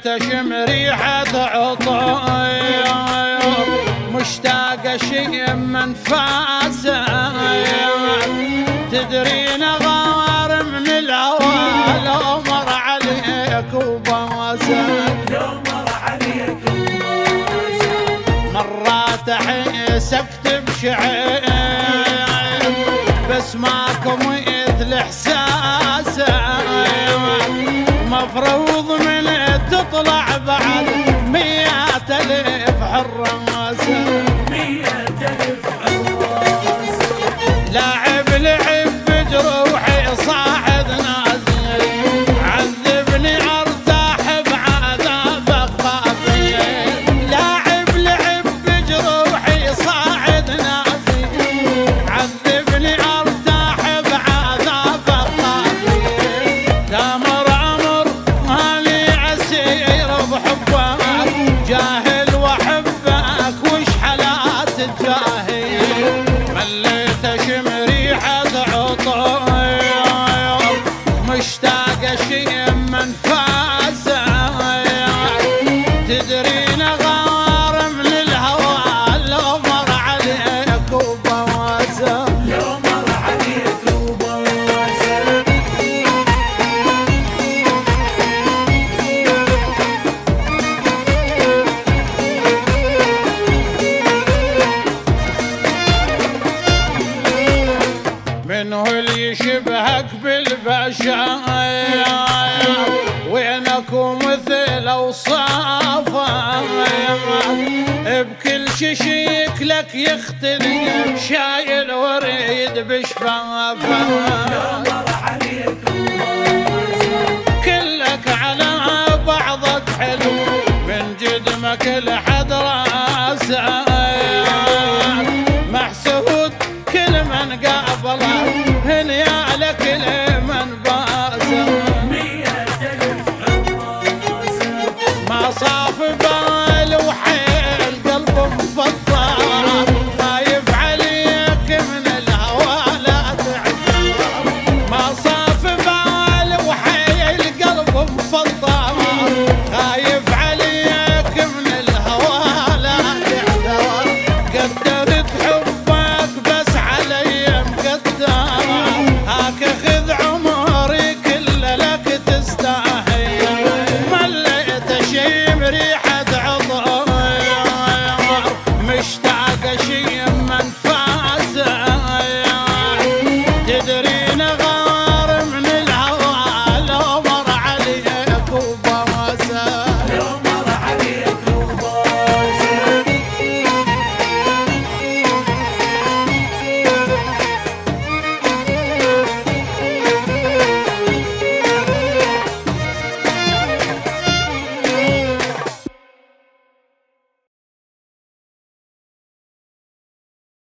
مليت اشم ريحة عطور مشتاق شيء من فاسه تدرين غار من الهوى لو مر عليك وبوسك مرات احسك تبشعر بس ماكو مثل احساسه مفروض من تطلع بعد 100,000 حراسه لاعب لعب بجروحي صاحب نازل عذبني ارتاح بعذابك خافي لاعب لعب بجروحي صاحب نازل عذبني ارتاح بعذابك خافي تامر امر مالي عسير بحبك جاهل واحبك وش حالات الجاهل مليت اشم ريحة عطور مشتاق شيء من فاسه تدرين غار من الهوى لو مر عليك وبواسه منه اللي يشبهك بالبشر وينك ومثل اوصافه بكل شيك لك يختلف شايل وريد بشفافه